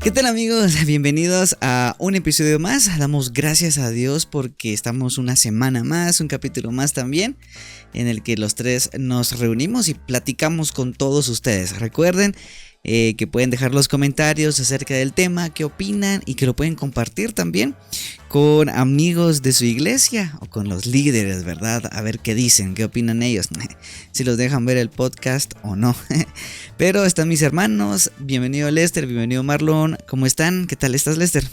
¿Qué tal, amigos? Bienvenidos a un episodio más. Damos gracias a Dios porque estamos una semana más, un capítulo más también, en el que los tres nos reunimos y platicamos con todos ustedes. Recuerden que pueden dejar los comentarios acerca del tema, qué opinan, y que lo pueden compartir también con amigos de su iglesia o con los líderes, ¿verdad? A ver qué dicen, qué opinan ellos, si los dejan ver el podcast o no. Pero están mis hermanos. Bienvenido Lester, bienvenido Marlon. ¿Cómo están? ¿Qué tal estás, Lester?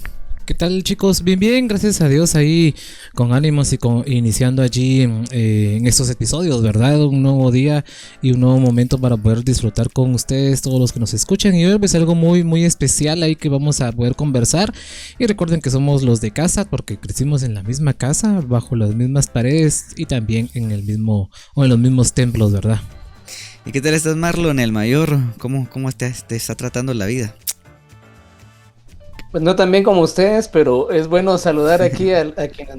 ¿Qué tal, chicos? Bien, gracias a Dios, ahí con ánimos y iniciando allí en estos episodios, ¿verdad? Un nuevo día y un nuevo momento para poder disfrutar con ustedes, todos los que nos escuchan. Y hoy es algo muy especial ahí que vamos a poder conversar. Y recuerden que somos los de casa porque crecimos en la misma casa, bajo las mismas paredes y también en el mismo o en los mismos templos, ¿verdad? ¿Y qué tal estás, Marlon, el mayor? ¿Cómo te está tratando la vida? Pues no tan bien como ustedes, pero es bueno saludar aquí a quienes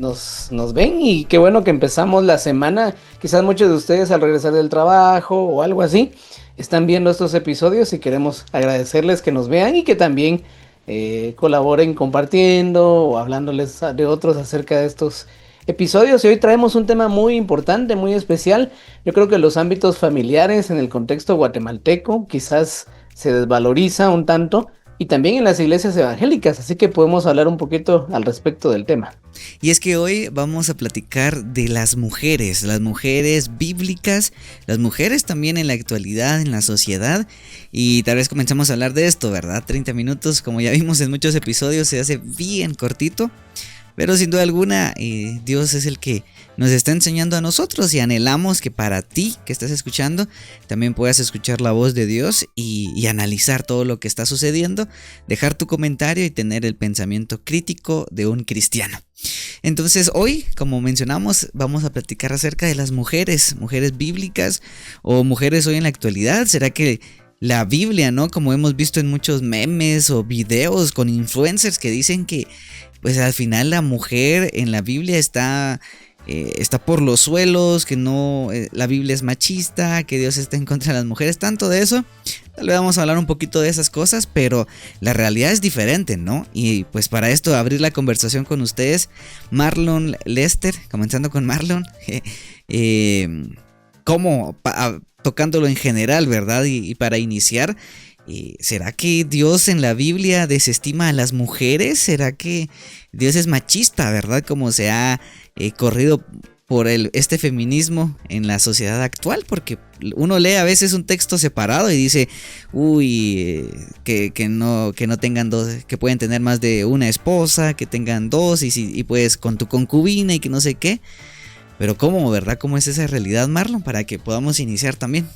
nos ven, y qué bueno que empezamos la semana. Quizás muchos de ustedes al regresar del trabajo o algo así están viendo estos episodios y queremos agradecerles que nos vean y que también colaboren compartiendo o hablándoles de otros acerca de estos episodios. Y hoy traemos un tema muy importante, muy especial. Yo creo que los ámbitos familiares en el contexto guatemalteco quizás se desvaloriza un tanto, y también en las iglesias evangélicas, así que podemos hablar un poquito al respecto del tema. Y es que hoy vamos a platicar de las mujeres bíblicas, las mujeres también en la actualidad, en la sociedad, y tal vez comencemos a hablar de esto, ¿verdad? 30 minutos, como ya vimos en muchos episodios, se hace bien cortito. Pero sin duda alguna, Dios es el que nos está enseñando a nosotros, y anhelamos que para ti que estás escuchando también puedas escuchar la voz de Dios y analizar todo lo que está sucediendo, dejar tu comentario y tener el pensamiento crítico de un cristiano. Entonces hoy, como mencionamos, vamos a platicar acerca de las mujeres bíblicas o mujeres hoy en la actualidad. ¿Será que la Biblia, ¿no? Como hemos visto en muchos memes o videos con influencers que dicen que pues al final la mujer en la Biblia está por los suelos, que no, la Biblia es machista, que Dios está en contra de las mujeres, tanto de eso? Tal vez vamos a hablar un poquito de esas cosas, pero la realidad es diferente, ¿no? Y pues para esto, abrir la conversación con ustedes, Marlon, Lester, comenzando con Marlon, tocándolo en general, ¿verdad? Y para iniciar, ¿será que Dios en la Biblia desestima a las mujeres? ¿Será que Dios es machista, verdad? Como se ha corrido por este feminismo en la sociedad actual, porque uno lee a veces un texto separado y dice, que no tengan dos, que pueden tener más de una esposa, que tengan dos, y pues con tu concubina y que no sé qué. Pero ¿cómo, verdad? ¿Cómo es esa realidad, Marlon? Para que podamos iniciar también.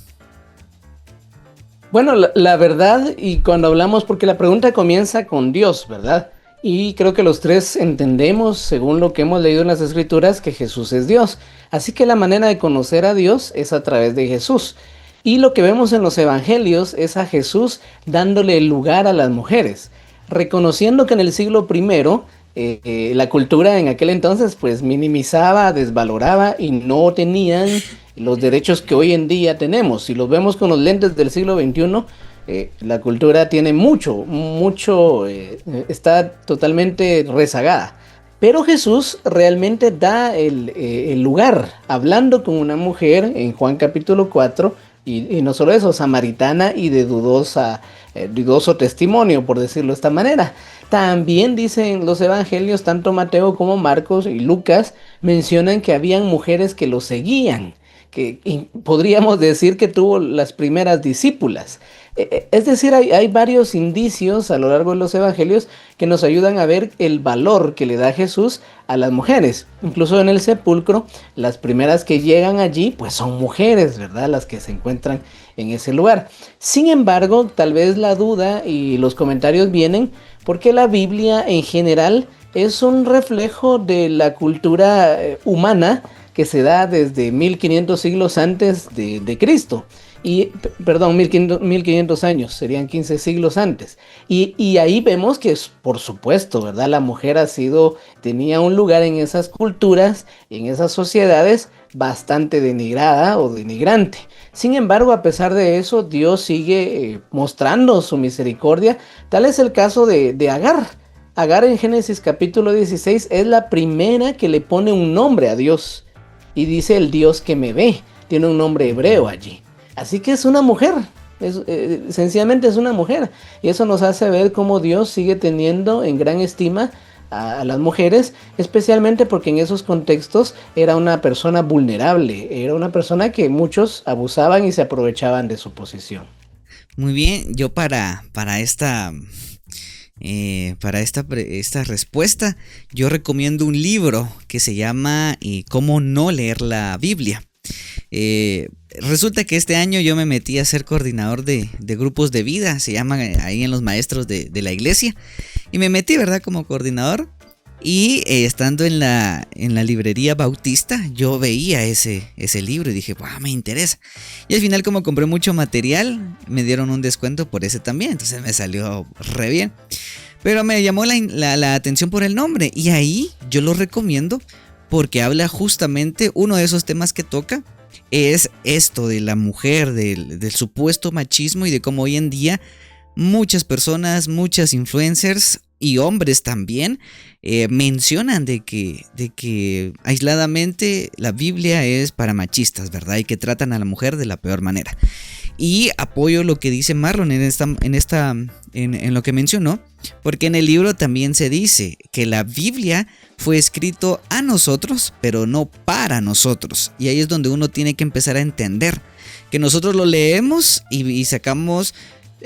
Bueno, la verdad, y cuando hablamos, porque la pregunta comienza con Dios, ¿verdad? Y creo que los tres entendemos, según lo que hemos leído en las Escrituras, que Jesús es Dios. Así que la manera de conocer a Dios es a través de Jesús. Y lo que vemos en los Evangelios es a Jesús dándole lugar a las mujeres, reconociendo que en el siglo I la cultura en aquel entonces pues minimizaba, desvaloraba y no tenían los derechos que hoy en día tenemos. Si los vemos con los lentes del siglo XXI, la cultura tiene está totalmente rezagada. Pero Jesús realmente da el lugar, hablando con una mujer en Juan capítulo 4, y no solo eso, samaritana y de dudoso testimonio, por decirlo de esta manera. También dicen los evangelios, tanto Mateo como Marcos y Lucas mencionan que habían mujeres que lo seguían, que podríamos decir que tuvo las primeras discípulas. Es decir, hay varios indicios a lo largo de los evangelios que nos ayudan a ver el valor que le da Jesús a las mujeres. Incluso en el sepulcro, las primeras que llegan allí, pues son mujeres, ¿verdad? Las que se encuentran en ese lugar. Sin embargo, tal vez la duda y los comentarios vienen porque la Biblia en general es un reflejo de la cultura humana que se da desde 1500 siglos antes de Cristo. Perdón, 1500 años, serían 15 siglos antes. Y ahí vemos que, por supuesto, ¿verdad? La mujer tenía un lugar en esas culturas, en esas sociedades, bastante denigrada o denigrante. Sin embargo, a pesar de eso, Dios sigue mostrando su misericordia. Tal es el caso de Agar. Agar en Génesis capítulo 16 es la primera que le pone un nombre a Dios. Y dice el Dios que me ve. Tiene un nombre hebreo allí. Así que es una mujer. Sencillamente es una mujer. Y eso nos hace ver cómo Dios sigue teniendo en gran estima a las mujeres, especialmente porque en esos contextos era una persona vulnerable, era una persona que muchos abusaban y se aprovechaban de su posición. Muy bien, yo para esta respuesta, yo recomiendo un libro que se llama Cómo no leer la Biblia. Resulta que este año yo me metí a ser coordinador de grupos de vida, se llama ahí en los maestros de la iglesia, y me metí, ¿verdad?, como coordinador. Y estando en la librería Bautista, yo veía ese libro y dije, wow, me interesa. Y al final, como compré mucho material, me dieron un descuento por ese también, entonces me salió re bien. Pero me llamó la atención por el nombre, y ahí yo lo recomiendo porque habla justamente, uno de esos temas que toca es esto de la mujer, del supuesto machismo, y de cómo hoy en día muchas personas, muchas influencers y hombres también mencionan de que aisladamente la Biblia es para machistas, ¿verdad? Y que tratan a la mujer de la peor manera. Y apoyo lo que dice Marlon en lo que mencionó, porque en el libro también se dice que la Biblia fue escrito a nosotros, pero no para nosotros. Y ahí es donde uno tiene que empezar a entender que nosotros lo leemos y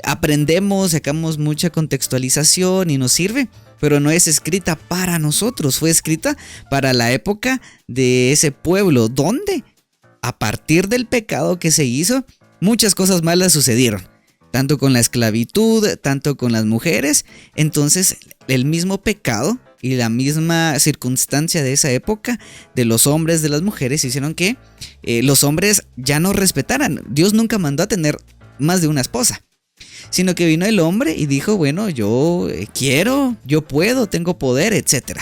aprendemos, sacamos mucha contextualización y nos sirve, pero no es escrita para nosotros, fue escrita para la época de ese pueblo, donde a partir del pecado que se hizo, muchas cosas malas sucedieron, tanto con la esclavitud, tanto con las mujeres. Entonces el mismo pecado y la misma circunstancia de esa época, de los hombres, de las mujeres, hicieron que los hombres ya no respetaran. Dios nunca mandó a tener más de una esposa, sino que vino el hombre y dijo, bueno, yo quiero, yo puedo, tengo poder, etc.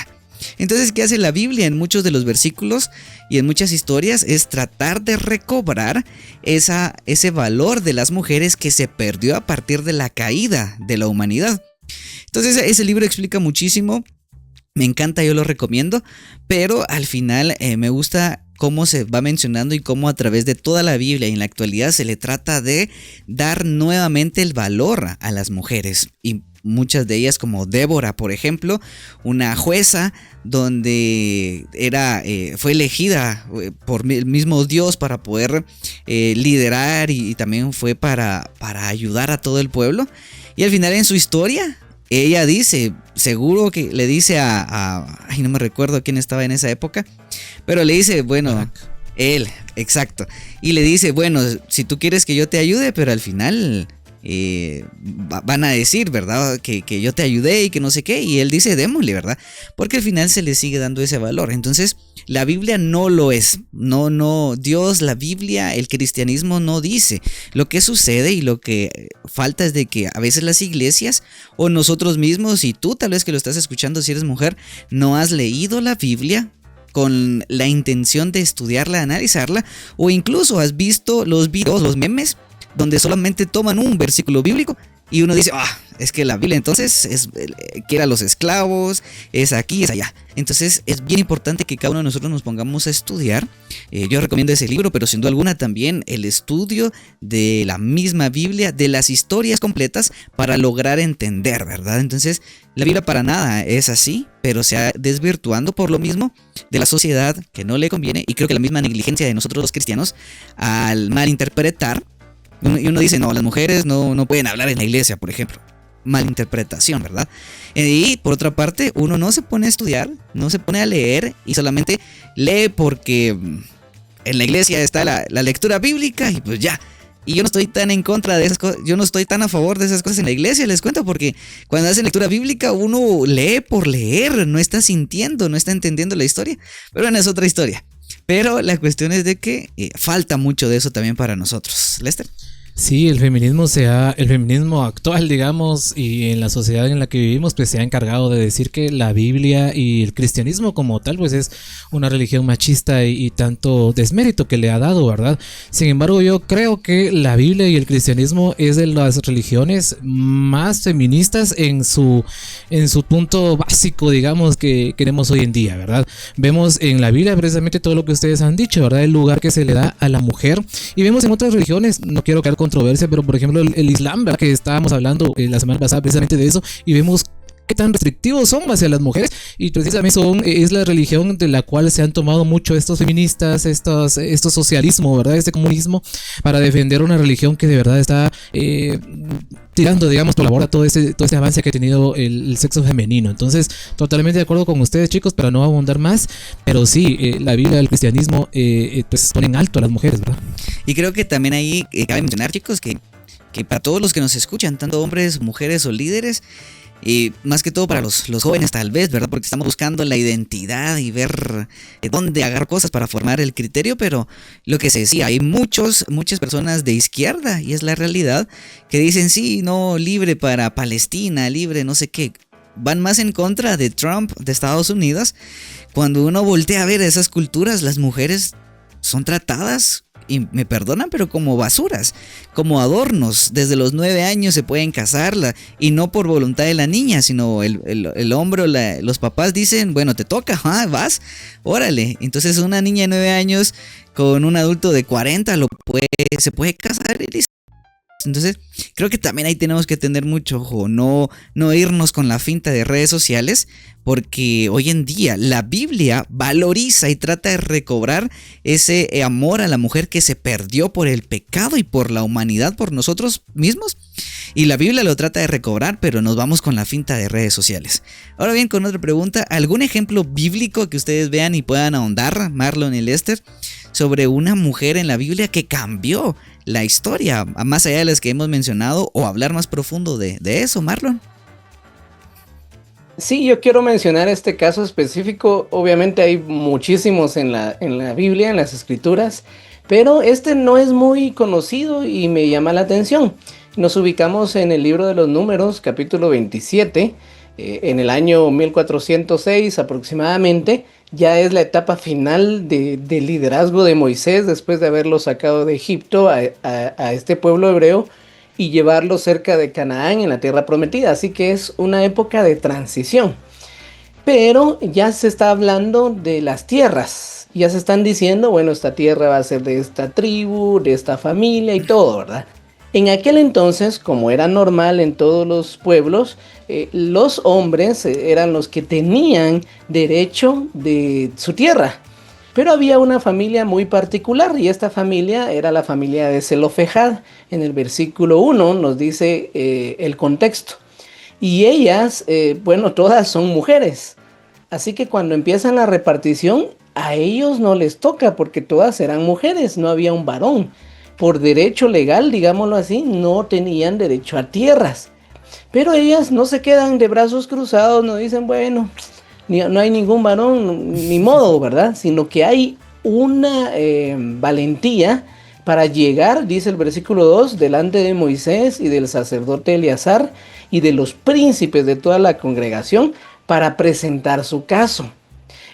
Entonces, ¿qué hace la Biblia en muchos de los versículos y en muchas historias? Es tratar de recobrar ese valor de las mujeres que se perdió a partir de la caída de la humanidad. Entonces, ese libro explica muchísimo. Me encanta, yo lo recomiendo, pero al final me gusta cómo se va mencionando y cómo a través de toda la Biblia y en la actualidad se le trata de dar nuevamente el valor a las mujeres. Y muchas de ellas, como Débora, por ejemplo, una jueza donde fue elegida por el mismo Dios para poder liderar y también fue para ayudar a todo el pueblo. Y al final en su historia, ella dice, seguro que le dice ay, no me recuerdo quién estaba en esa época, pero le dice, bueno, él, exacto, y le dice, bueno, si tú quieres que yo te ayude, pero al final van a decir, ¿verdad? Que yo te ayudé y que no sé qué, y él dice, démosle, ¿verdad? Porque al final se le sigue dando ese valor. Entonces, la Biblia no lo es, no, Dios, la Biblia, el cristianismo no dice. Lo que sucede y lo que falta es de que a veces las iglesias o nosotros mismos, y tú tal vez que lo estás escuchando si eres mujer, no has leído la Biblia con la intención de estudiarla, analizarla, o incluso has visto los videos, los memes, donde solamente toman un versículo bíblico y uno dice, es que la Biblia entonces quiere a los esclavos, es aquí, es allá. Entonces es bien importante que cada uno de nosotros nos pongamos a estudiar. Yo recomiendo ese libro, pero sin duda alguna también el estudio de la misma Biblia, de las historias completas para lograr entender, ¿verdad? Entonces la Biblia para nada es así, pero se ha desvirtuando por lo mismo de la sociedad que no le conviene, y creo que la misma negligencia de nosotros los cristianos al malinterpretar. Y uno dice, no, las mujeres no pueden hablar en la iglesia, por ejemplo. Malinterpretación, ¿verdad? Y por otra parte, uno no se pone a estudiar, no se pone a leer y solamente lee porque en la iglesia está la lectura bíblica y pues ya. Y yo no estoy tan en contra de esas cosas, yo no estoy tan a favor de esas cosas en la iglesia, les cuento, porque cuando hacen lectura bíblica uno lee por leer, no está sintiendo, no está entendiendo la historia. Pero bueno, es otra historia. Pero la cuestión es de que falta mucho de eso también para nosotros. ¿Lester? Sí, el feminismo actual, digamos, y en la sociedad en la que vivimos, pues se ha encargado de decir que la Biblia y el cristianismo como tal, pues es una religión machista y tanto desmérito que le ha dado, ¿verdad? Sin embargo, yo creo que la Biblia y el cristianismo es de las religiones más feministas en su punto básico, digamos, que tenemos hoy en día, ¿verdad? Vemos en la Biblia precisamente todo lo que ustedes han dicho, ¿verdad? El lugar que se le da a la mujer, y vemos en otras religiones, no quiero caer controversia, pero por ejemplo el Islam, ¿verdad? Que estábamos hablando la semana pasada precisamente de eso, y vemos qué tan restrictivos son hacia las mujeres, y precisamente es la religión de la cual se han tomado mucho estos feministas, estos socialismo, ¿verdad? Este comunismo, para defender una religión que de verdad está tirando, digamos, por la borda todo ese avance que ha tenido el sexo femenino. Entonces, totalmente de acuerdo con ustedes, chicos, para no abundar más, pero sí, la Biblia del cristianismo pues ponen alto a las mujeres, ¿verdad? Y creo que también ahí cabe mencionar, chicos, que para todos los que nos escuchan, tanto hombres, mujeres o líderes, y más que todo para los jóvenes tal vez, ¿verdad? Porque estamos buscando la identidad y ver dónde agarrar cosas para formar el criterio, pero lo que se decía, hay muchas personas de izquierda, y es la realidad, que dicen sí, no, libre para Palestina, libre no sé qué, van más en contra de Trump, de Estados Unidos. Cuando uno voltea a ver esas culturas, las mujeres son tratadas, y me perdonan, pero como basuras, como adornos. Desde los 9 años se pueden casar, y no por voluntad de la niña, sino el hombre o los papás dicen, bueno, te toca, vas, órale. Entonces una niña de 9 años con un adulto de 40 se puede casar y listo. Entonces, creo que también ahí tenemos que tener mucho ojo, no irnos con la finta de redes sociales, porque hoy en día la Biblia valoriza y trata de recobrar ese amor a la mujer que se perdió por el pecado y por la humanidad, por nosotros mismos. Y la Biblia lo trata de recobrar, pero nos vamos con la finta de redes sociales. Ahora bien, con otra pregunta, ¿algún ejemplo bíblico que ustedes vean y puedan ahondar, Marlon y Lester, sobre una mujer en la Biblia que cambió la historia, más allá de las que hemos mencionado, o hablar más profundo de eso, Marlon? Sí, yo quiero mencionar este caso específico. Obviamente hay muchísimos en la Biblia, en las escrituras, pero este no es muy conocido y me llama la atención. Nos ubicamos en el libro de los Números, capítulo 27, en el año 1406 aproximadamente. Ya es la etapa final del liderazgo de Moisés después de haberlo sacado de Egipto a este pueblo hebreo y llevarlo cerca de Canaán, en la tierra prometida. Así que es una época de transición. Pero ya se está hablando de las tierras. Ya se están diciendo, bueno, esta tierra va a ser de esta tribu, de esta familia y todo, ¿verdad? En aquel entonces, como era normal en todos los pueblos, los hombres eran los que tenían derecho de su tierra. Pero había una familia muy particular, y esta familia era la familia de Zelofejad. En el versículo 1 nos dice el contexto. Y ellas, bueno, todas son mujeres. Así que cuando empiezan la repartición, a ellos no les toca, porque todas eran mujeres, no había un varón. Por derecho legal, digámoslo así, no tenían derecho a tierras. Pero ellas no se quedan de brazos cruzados, no dicen, bueno, no hay ningún varón, ni modo, ¿verdad? Sino que hay una valentía para llegar, dice el versículo 2, delante de Moisés y del sacerdote Eleazar y de los príncipes de toda la congregación para presentar su caso.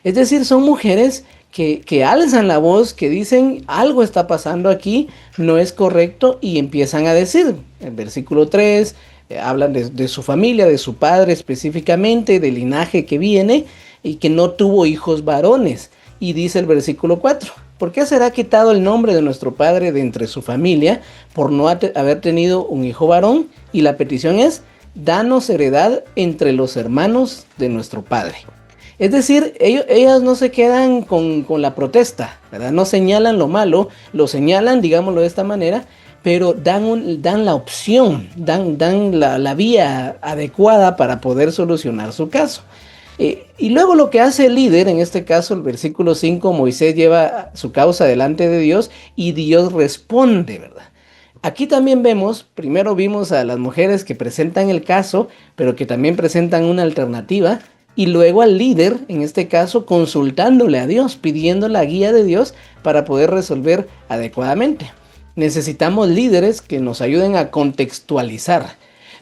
Es decir, son mujeres que alzan la voz, que dicen algo está pasando aquí, no es correcto, y empiezan a decir. En versículo 3 hablan de su familia, de su padre específicamente, del linaje que viene y que no tuvo hijos varones. Y dice el versículo 4, ¿por qué será quitado el nombre de nuestro padre de entre su familia por no haber tenido un hijo varón? Y la petición es, danos heredad entre los hermanos de nuestro padre. Es decir, ellas no se quedan con la protesta, ¿verdad? No señalan lo malo, lo señalan, digámoslo de esta manera, pero dan la opción, dan la vía adecuada para poder solucionar su caso. Y luego lo que hace el líder, en este caso el versículo 5, Moisés lleva su causa delante de Dios y Dios responde, ¿verdad? Aquí también primero vimos a las mujeres que presentan el caso, pero que también presentan una alternativa. Y luego al líder, en este caso, consultándole a Dios, pidiendo la guía de Dios para poder resolver adecuadamente. necesitamos líderes que nos ayuden a contextualizar.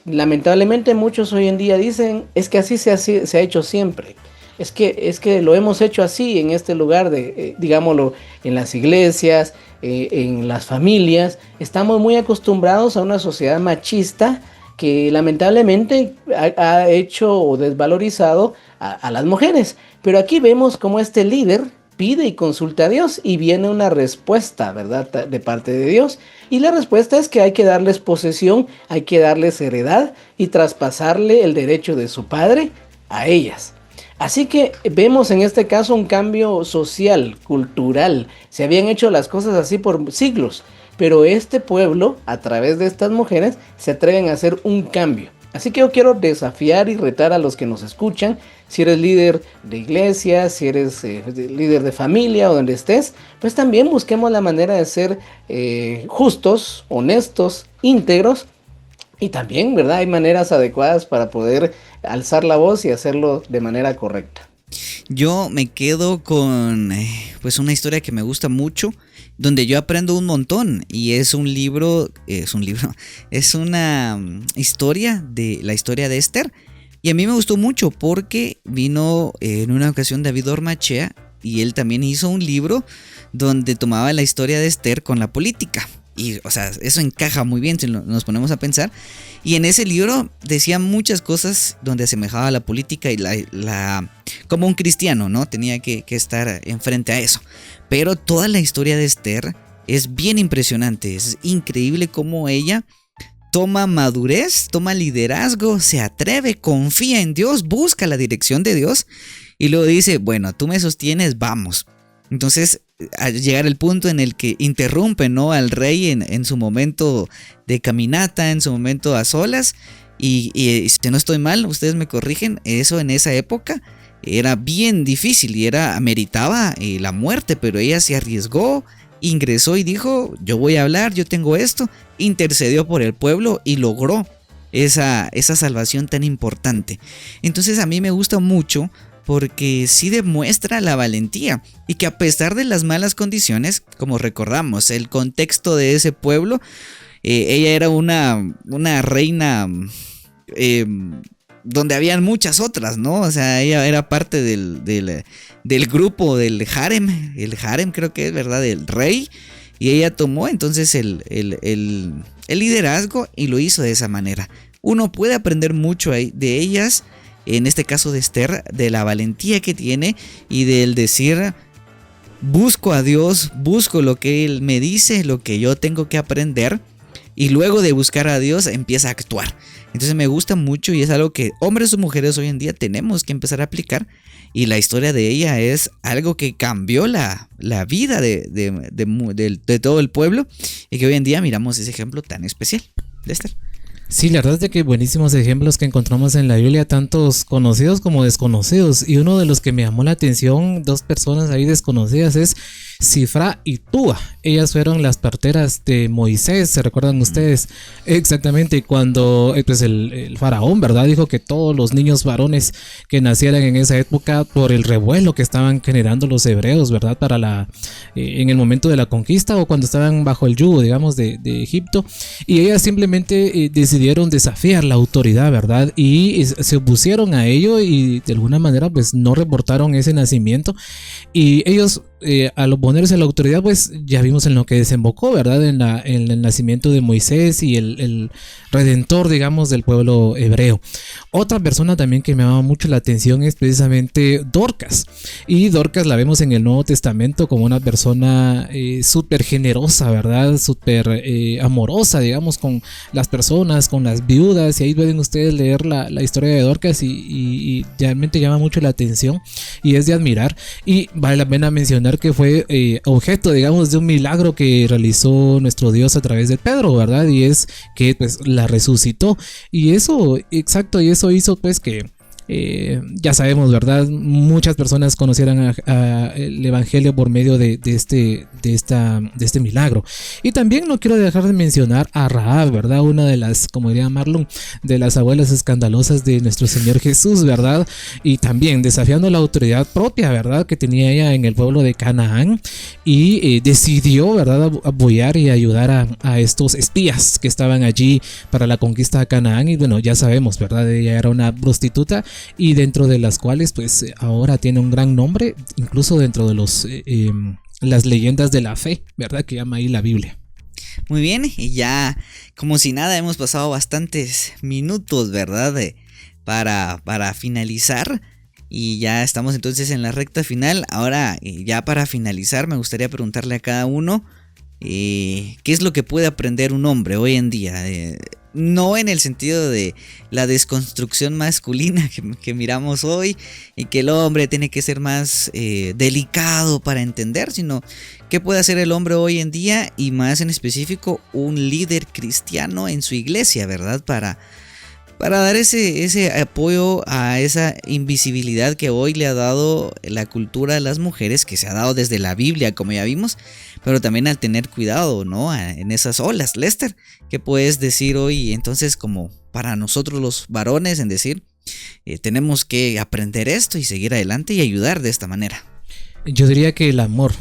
Lamentablemente muchos hoy en día dicen, es que así se ha hecho siempre. Es que lo hemos hecho así en este lugar, digámoslo, en las iglesias, en las familias. Estamos muy acostumbrados a una sociedad machista que lamentablemente ha hecho o desvalorizado a las mujeres. Pero aquí vemos cómo este líder pide y consulta a Dios y viene una respuesta, ¿verdad?, de parte de Dios. Y la respuesta es que hay que darles posesión, hay que darles heredad y traspasarle el derecho de su padre a ellas. Así que vemos en este caso un cambio social, cultural. Se habían hecho las cosas así por siglos, pero este pueblo, a través de estas mujeres, se atreven a hacer un cambio. Así que yo quiero desafiar y retar a los que nos escuchan. Si eres líder de iglesia, si eres líder de familia o donde estés, pues también busquemos la manera de ser justos, honestos, íntegros. Y también, ¿verdad?, hay maneras adecuadas para poder alzar la voz y hacerlo de manera correcta. Yo me quedo con pues una historia que me gusta mucho, donde yo aprendo un montón, y es una historia la historia de Esther. Y a mí me gustó mucho porque vino en una ocasión David Ormachea y él también hizo un libro donde tomaba la historia de Esther con la política. Y, o sea, eso encaja muy bien si nos ponemos a pensar. Y en ese libro decía muchas cosas donde asemejaba a la política y como un cristiano, ¿no? Tenía que estar enfrente a eso. Pero toda la historia de Esther es bien impresionante. Es increíble cómo ella toma madurez, toma liderazgo, se atreve, confía en Dios, busca la dirección de Dios y luego dice, bueno, tú me sostienes, vamos. Entonces, al llegar el punto en el que interrumpe, ¿no?, al rey en su momento de caminata, en su momento a solas, y si no estoy mal, ustedes me corrigen, eso en esa época era bien difícil y ameritaba la muerte, pero ella se arriesgó, ingresó y dijo, yo voy a hablar, yo tengo esto, intercedió por el pueblo y logró esa salvación tan importante. Entonces a mí me gusta mucho porque sí demuestra la valentía y que a pesar de las malas condiciones, como recordamos, el contexto de ese pueblo, ella era una reina donde habían muchas otras, ¿no? O sea, ella era parte del grupo del harem, el harem creo que es, ¿verdad?, del rey, y ella tomó entonces el liderazgo y lo hizo de esa manera. Uno puede aprender mucho de ellas. En este caso de Esther, de la valentía que tiene y del decir, busco a Dios, busco lo que Él me dice, lo que yo tengo que aprender, y luego de buscar a Dios empieza a actuar. Entonces me gusta mucho y es algo que hombres o mujeres hoy en día tenemos que empezar a aplicar, y la historia de ella es algo que cambió la vida de todo el pueblo, y que hoy en día miramos ese ejemplo tan especial de Esther. Sí, la verdad es de que buenísimos ejemplos que encontramos en la Biblia, tantos conocidos como desconocidos. Y uno de los que me llamó la atención, dos personas ahí desconocidas, es Cifra y Túa. Ellas fueron las parteras de Moisés, ¿se recuerdan ustedes? Exactamente, cuando pues el faraón, ¿verdad?, dijo que todos los niños varones que nacieran en esa época, por el revuelo que estaban generando los hebreos, ¿verdad?, para en el momento de la conquista o cuando estaban bajo el yugo, digamos, de Egipto. Y ellas simplemente decidieron desafiar la autoridad, ¿verdad?, y se opusieron a ello y de alguna manera pues no reportaron ese nacimiento. Y ellos, al oponerse a la autoridad, pues ya vimos en lo que desembocó, ¿verdad?, en el nacimiento de Moisés y el redentor, digamos, del pueblo hebreo. Otra persona también que me llama mucho la atención es precisamente Dorcas. Y Dorcas la vemos en el Nuevo Testamento como una persona súper generosa, ¿verdad?, súper amorosa, digamos, con las personas, con las viudas. Y ahí pueden ustedes leer la historia de Dorcas y realmente llama mucho la atención y es de admirar. Y vale la pena mencionar que fue objeto, digamos, de un milagro que realizó nuestro Dios a través de Pedro, ¿verdad? Y es que pues la resucitó. Y eso, exacto, y eso hizo pues que Ya sabemos, ¿verdad? Muchas personas conocieran el evangelio por medio de este milagro. Y también no quiero dejar de mencionar a Rahab, ¿verdad? Una de las, como diría Marlon, de las abuelas escandalosas de nuestro Señor Jesús, ¿verdad? Y también desafiando la autoridad propia, ¿verdad? Que tenía ella en el pueblo de Canaán, y decidió, ¿verdad?, apoyar y ayudar a estos espías que estaban allí para la conquista de Canaán. Y bueno, ya sabemos, ¿verdad? Ella era una prostituta, y dentro de las cuales pues ahora tiene un gran nombre, incluso dentro de las leyendas de la fe, ¿verdad?, que llama ahí la Biblia. Muy bien, y ya como si nada hemos pasado bastantes minutos, ¿verdad? Para finalizar, y ya estamos entonces en la recta final. Ahora, ya para finalizar, me gustaría preguntarle a cada uno ¿qué es lo que puede aprender un hombre hoy en día? No en el sentido de la desconstrucción masculina que miramos hoy, y que el hombre tiene que ser más delicado para entender, sino qué puede hacer el hombre hoy en día, y más en específico un líder cristiano en su iglesia, ¿verdad? Para dar ese apoyo a esa invisibilidad que hoy le ha dado la cultura a las mujeres, que se ha dado desde la Biblia, como ya vimos, pero también al tener cuidado, ¿no?, en esas olas. Lester, ¿qué puedes decir hoy entonces como para nosotros los varones en decir, tenemos que aprender esto y seguir adelante y ayudar de esta manera? Yo diría que el amor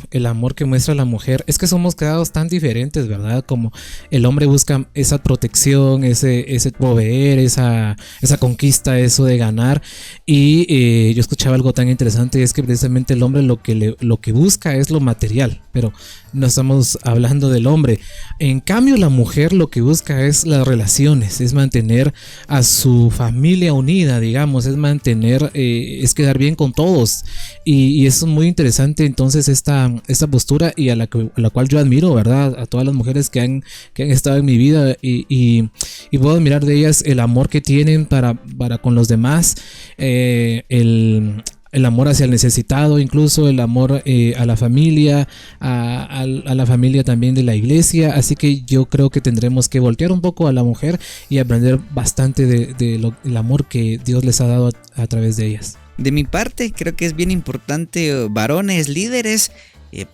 que muestra la mujer, es que somos creados tan diferentes, ¿verdad? Como el hombre busca esa protección, ese proveer, esa conquista, eso de ganar. Y yo escuchaba algo tan interesante, es que precisamente el hombre lo que busca es lo material, pero no estamos hablando del hombre. En cambio, la mujer lo que busca es las relaciones, es mantener a su familia unida, digamos, es mantener, es quedar bien con todos. Y eso es muy interesante. Entonces esta postura, y a la cual yo admiro, ¿verdad?, a todas las mujeres que han estado en mi vida, y puedo admirar de ellas el amor que tienen para con los demás, el amor hacia el necesitado, incluso el amor a la familia, a la familia también de la iglesia. Así que yo creo que tendremos que voltear un poco a la mujer y aprender bastante del amor que Dios les ha dado a través de ellas. De mi parte, creo que es bien importante, varones, líderes,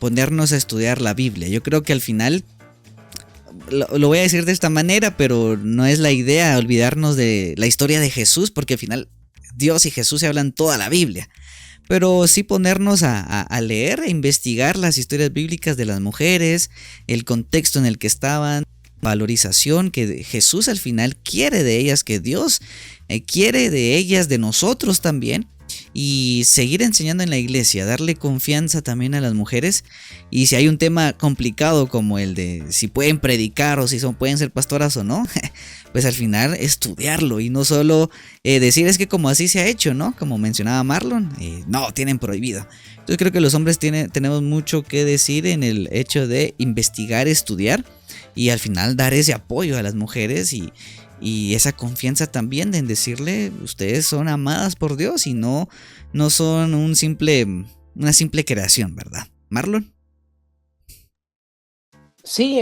ponernos a estudiar la Biblia. Yo creo que al final, lo voy a decir de esta manera, pero no es la idea olvidarnos de la historia de Jesús, porque al final Dios y Jesús se hablan toda la Biblia. Pero sí ponernos a leer, a investigar las historias bíblicas de las mujeres, el contexto en el que estaban, valorización que Jesús al final quiere de ellas, que Dios quiere de ellas, de nosotros también. Y seguir enseñando en la iglesia, darle confianza también a las mujeres. Y si hay un tema complicado como el de si pueden predicar o si pueden ser pastoras o no, pues al final estudiarlo y no solo decir es que como así se ha hecho, ¿no? Como mencionaba Marlon, no, tienen prohibido. Entonces creo que los hombres tenemos mucho que decir en el hecho de investigar, estudiar y al final dar ese apoyo a las mujeres y esa confianza también en decirle, ustedes son amadas por Dios y no son una simple creación, ¿verdad? Marlon. Sí,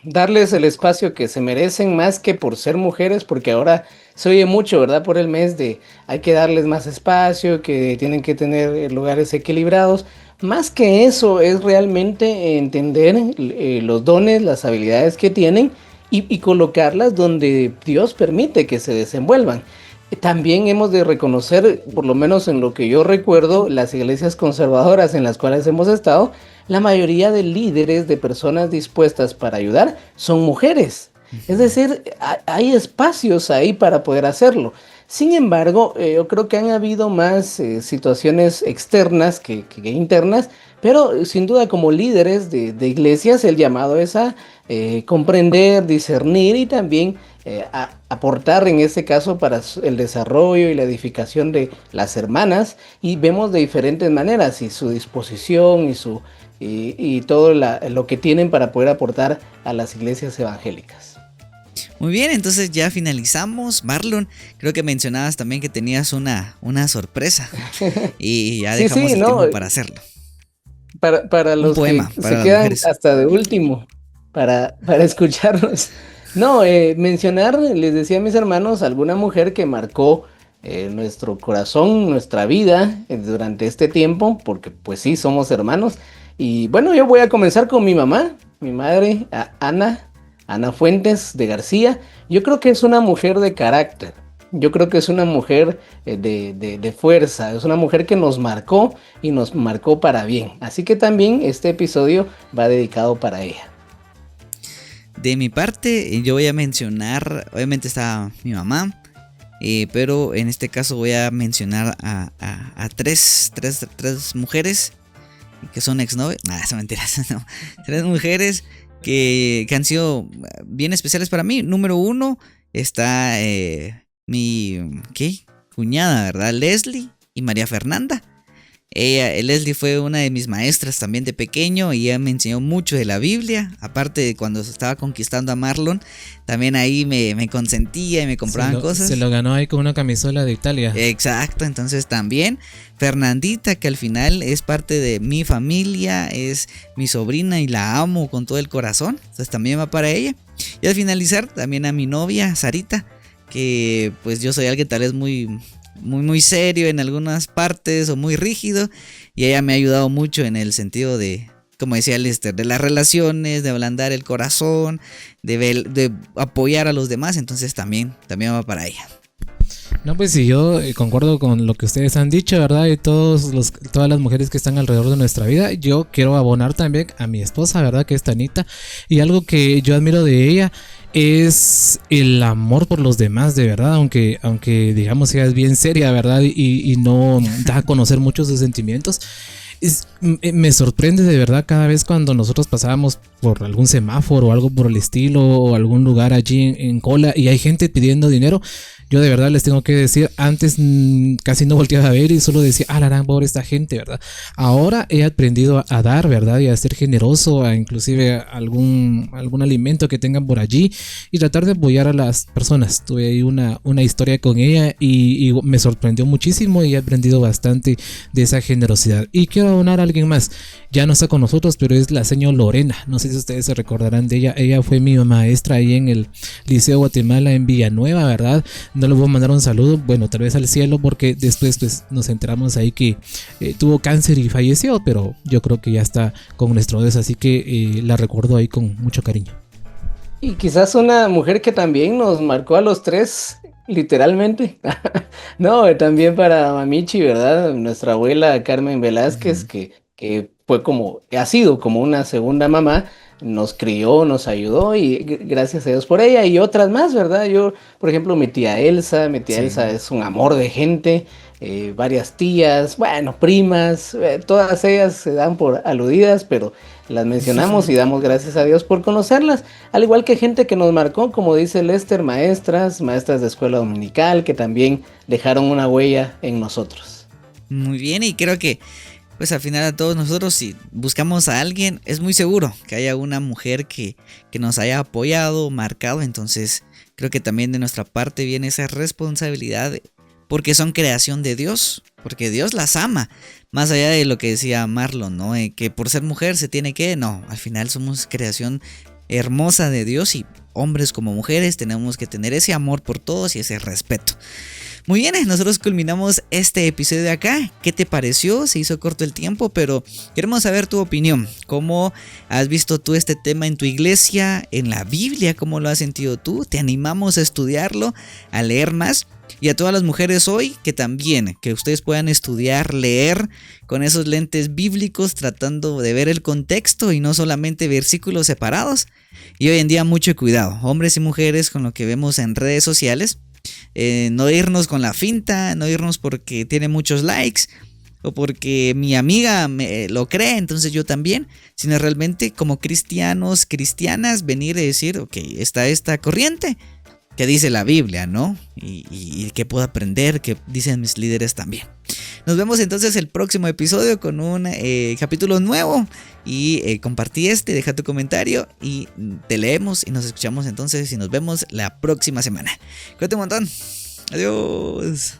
darles el espacio que se merecen más que por ser mujeres, porque ahora se oye mucho, ¿verdad? Por el mes de hay que darles más espacio, que tienen que tener lugares equilibrados. Más que eso es realmente entender los dones, las habilidades que tienen y colocarlas donde Dios permite que se desenvuelvan. También hemos de reconocer, por lo menos en lo que yo recuerdo, las iglesias conservadoras en las cuales hemos estado, la mayoría de líderes, de personas dispuestas para ayudar, son mujeres. Es decir, hay espacios ahí para poder hacerlo. Sin embargo, yo creo que han habido más situaciones externas que internas, pero sin duda como líderes de iglesias el llamado es a comprender, discernir y también aportar en este caso para el desarrollo y la edificación de las hermanas, y vemos de diferentes maneras y su disposición y todo lo que tienen para poder aportar a las iglesias evangélicas. Muy bien, entonces ya finalizamos. Marlon, creo que mencionabas también que tenías una sorpresa y ya dejamos el tiempo para hacerlo. Para los poema, que para se quedan mujeres. hasta de último para escucharnos. No, mencionar, les decía a mis hermanos, alguna mujer que marcó nuestro corazón, nuestra vida durante este tiempo, porque pues sí, somos hermanos. Y bueno, yo voy a comenzar con mi mamá, mi madre, Ana Fuentes de García. Yo creo que es una mujer de carácter. Yo creo que es una mujer de fuerza, es una mujer que nos marcó y nos marcó para bien. Así que también este episodio va dedicado para ella. De mi parte, yo voy a mencionar, obviamente está mi mamá, pero en este caso voy a mencionar a tres mujeres que son exnovias. Nada, son mentiras, no. 3 mujeres que han sido bien especiales para mí. Número 1 está mi cuñada, ¿verdad? Leslie y María Fernanda. Leslie fue una de mis maestras también de pequeño y ella me enseñó mucho de la Biblia. Aparte de cuando estaba conquistando a Marlon, también ahí me consentía y me compraban cosas. Se lo ganó ahí con una camisola de Italia. Exacto, entonces también Fernandita, que al final es parte de mi familia, es mi sobrina y la amo con todo el corazón. Entonces también va para ella. Y al finalizar también a mi novia, Sarita, que pues yo soy alguien tal vez muy serio en algunas partes o muy rígido, y ella me ha ayudado mucho en el sentido de, como decía Lester, de las relaciones, de ablandar el corazón, de apoyar a los demás. Entonces también va para ella. No, pues sí, yo concuerdo con lo que ustedes han dicho, ¿verdad? Y todas las mujeres que están alrededor de nuestra vida. Yo quiero abonar también a mi esposa, ¿verdad? Que es Tanita. Y algo que yo admiro de ella es el amor por los demás, de verdad. Aunque digamos ella es bien seria, ¿verdad? Y no da a conocer mucho sus sentimientos. Me sorprende de verdad cada vez cuando nosotros pasábamos por algún semáforo o algo por el estilo, o algún lugar allí en cola y hay gente pidiendo dinero. Yo de verdad les tengo que decir, antes casi no volteaba a ver y solo decía, la gran pobre esta gente, ¿verdad? Ahora he aprendido a dar, ¿verdad? Y a ser generoso, a inclusive algún alimento que tengan por allí y tratar de apoyar a las personas. Tuve ahí una historia con ella y me sorprendió muchísimo y he aprendido bastante de esa generosidad. Y quiero abonar a alguien más, ya no está con nosotros, pero es la señora Lorena. No sé si ustedes se recordarán de ella. Ella fue mi maestra ahí en el Liceo Guatemala en Villanueva, ¿verdad? No le voy a mandar un saludo, bueno, tal vez al cielo, porque después pues nos enteramos ahí que tuvo cáncer y falleció, pero yo creo que ya está con nuestro Dios, así que la recuerdo ahí con mucho cariño. Y quizás una mujer que también nos marcó a los 3, literalmente. No, también para Mamichi, ¿verdad? Nuestra abuela Carmen Velázquez, que ha sido como una segunda mamá. Nos crió, nos ayudó y gracias a Dios por ella y otras más, ¿verdad? Yo, por ejemplo, mi tía Elsa es un amor de gente, varias tías, bueno, primas, todas ellas se dan por aludidas, pero las mencionamos y damos gracias a Dios por conocerlas, al igual que gente que nos marcó, como dice Lester, maestras de escuela dominical, que también dejaron una huella en nosotros. Muy bien, y creo que pues al final a todos nosotros, si buscamos a alguien, es muy seguro que haya una mujer que nos haya apoyado, marcado. Entonces creo que también de nuestra parte viene esa responsabilidad, porque son creación de Dios, porque Dios las ama. Más allá de lo que decía Marlon, ¿no? Que por ser mujer se tiene que, no, al final somos creación hermosa de Dios y hombres como mujeres tenemos que tener ese amor por todos y ese respeto. Muy bien, nosotros culminamos este episodio de acá. ¿Qué te pareció? Se hizo corto el tiempo, pero queremos saber tu opinión. ¿Cómo has visto tú este tema en tu iglesia, en la Biblia? ¿Cómo lo has sentido tú? Te animamos a estudiarlo, a leer más. Y a todas las mujeres hoy, que también, que ustedes puedan estudiar, leer con esos lentes bíblicos, tratando de ver el contexto y no solamente versículos separados. Y hoy en día mucho cuidado, hombres y mujeres, con lo que vemos en redes sociales. No irnos con la finta, no irnos porque tiene muchos likes o porque mi amiga lo cree, entonces yo también, sino realmente como cristianos, cristianas, venir y decir, ok, está esta corriente que dice la Biblia, ¿no? Y que puedo aprender, que dicen mis líderes también. Nos vemos entonces el próximo episodio con un capítulo nuevo. Y compartí deja tu comentario y te leemos y nos escuchamos entonces y nos vemos la próxima semana. Cuídate un montón. Adiós.